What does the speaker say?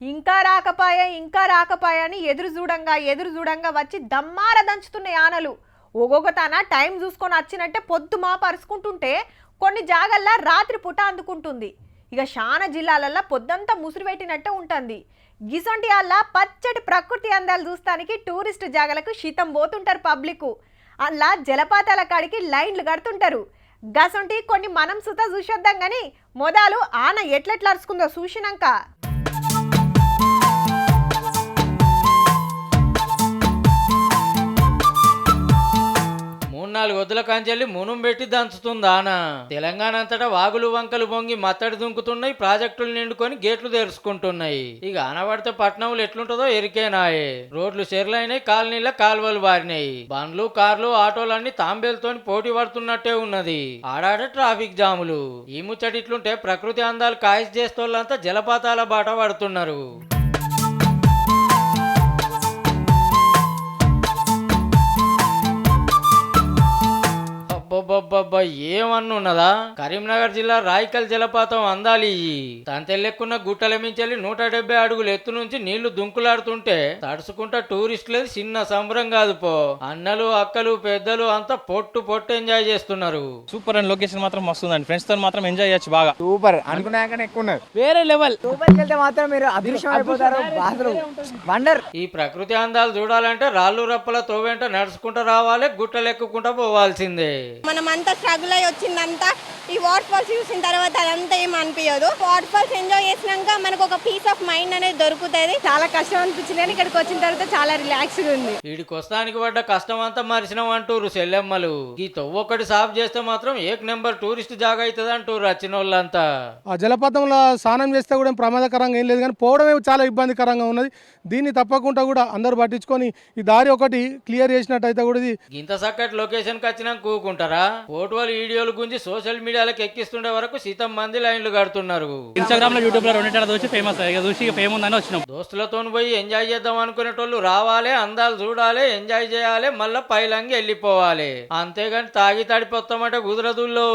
ఇంకా రాకపాయ అని ఎదురు చూడంగా వచ్చి దమ్మార దంచుతున్న యానలు ఒక్కొక్క తన టైం చూసుకొని వచ్చినట్టే పొద్దుమా పరుచుకుంటుంటే కొన్ని జాగల్లా రాత్రి పుట అందుకుంటుంది. ఇక శాన జిల్లాలల్లో పొద్దంతా ముసురు పెట్టినట్టే ఉంటుంది. గిసొంటి అల్లా పచ్చటి ప్రకృతి అందాలు చూస్తానికి టూరిస్ట్ జాగలకు శీతం పోతుంటారు పబ్లిక్. అల్లా జలపాతాల కాడికి లైన్లు కడుతుంటారు. గసొంటి కొన్ని మనం సుత చూసేద్దాం గాని మొదలు ఆన ఎట్లెట్లా అరుచుకుందో చూసినాక నాలుగు వద్దుల కాంచెల్లి మునుం పెట్టి దంచుతుందానా. తెలంగాణ అంతటా వాగులు వంకలు పొంగి మత్తడి దుంకుతున్నాయి, ప్రాజెక్టులు నిండుకొని గేట్లు తెరుచుకుంటున్నాయి. ఇక ఆనబడితే పట్టణంలో ఎట్లుంటుందో ఎరికేనాయే. రోడ్లు చెర్లైనాయి, కాలనీల కాల్వలు బారినాయి. బండ్లు కార్లు ఆటోలన్నీ తాంబేలతోని పోటీ పడుతున్నట్టే ఉన్నది. ఆడాడ ట్రాఫిక్ జాములు. ఈ ముచ్చటి ఇట్లుంటే ప్రకృతి అందాలు కాయస్ చేస్తోళ్ళంతా జలపాతాల బాట పడుతున్నారు. అబ్బబ్బబ్బబ్బా ఏమన్నున్నదా. కరీంనగర్ జిల్లా రాయికల్ జలపాతం అందాలి. తంతెల్లెక్కున్న గుట్టల మించెల్లి 170 అడుగుల ఎత్తు నుంచి నీళ్లు దుంకులాడుతుంటే తడుచుకుంటా టూరిస్టులది చిన్న సంబరం కాదు పో. అన్నలు అక్కలు పెద్దలు అంతా పొట్టు ఎంజాయ్ చేస్తున్నారు. సూపర్ అండ్ లొకేషన్ మాత్రం మస్తుందండి. ఫ్రెండ్స్ తో మాత్రం ఎంజాయ్ చేయొచ్చు బాగా. సూపర్ అనుకున్నాకనే ఎక్కువ ఉన్నారు. వేరే లెవెల్. సూపర్ వెళ్తే మాత్రం మీరు అదృశ్యం అయిపోతారు. బాధలు వండర్. ఈ ప్రకృతి అందాలు చూడాలంటే రాళ్ళు రప్పల తోవెంట నడుచుకుంటూ రావాలి, గుట్టలు ఎక్కుకుంటా పోవాల్సిందే. మనం అంతా స్ట్రగుల్ అయ్యి వచ్చిందంతా ఈ వాటర్ ఫాల్స్ చూసిన తర్వాత అదంతా ఏం అనిపించదు. వాటర్ ఫాల్స్ ఎంజాయ్ చేసినాక మనకు ఒక పీస్ ఆఫ్ మైండ్ అనేది దొరుకుతుంది. చాలా కష్టం అనిపించింది కానీ ఇక్కడికి వచ్చిన తర్వాత చాలా రిలాక్స్గా ఉంది. వీడికి వస్తానికి పడ్డ కష్టం అంతా మరిచినాం అంటూరు సెల్లెమ్మలు. ఈ తొవ్వొక్కటి సాఫ్ చేస్తే మాత్రం ఏక్ నెంబర్ టూరిస్ట్ జాగా అవుతుంది అంటూరు వచ్చిన వాళ్ళంతా. ఆ జలపాతంలో స్నానం చేస్తే కూడా ప్రమాదకరంగా ఏం లేదు కానీ పోవడమే చాలా ఇబ్బందికరంగా ఉన్నది. దీన్ని తప్పకుండా కూడా అందరూ పట్టించుకొని ఈ దారి ఒకటి క్లియర్ చేసినట్టయితే కూడా ఇంత చక్కటి లొకేషన్ కి వచ్చినా కూకుంటారా. ఫోటోలు వీడియోలు గురించి సోషల్ మీడియాలకు ఎక్కిస్తుండే వరకు శీతం మంది లైన్లు కడుతున్నారు. ఇన్స్టాగ్రామ్ లో యూట్యూబ్ లో రెండింటి చూసి ఫేమస్ చూసి ఫేమ్ ఉందని వచ్చినాం. దోస్తులతో పోయి ఎంజాయ్ చేద్దాం అనుకునేటోళ్ళు రావాలి, అందాలు చూడాలి, ఎంజాయ్ చేయాలి, మళ్ళా పైలంగి వెళ్ళిపోవాలి. అంతేగాని తాగి తడిపోతామంటే కుదరదుల్లో.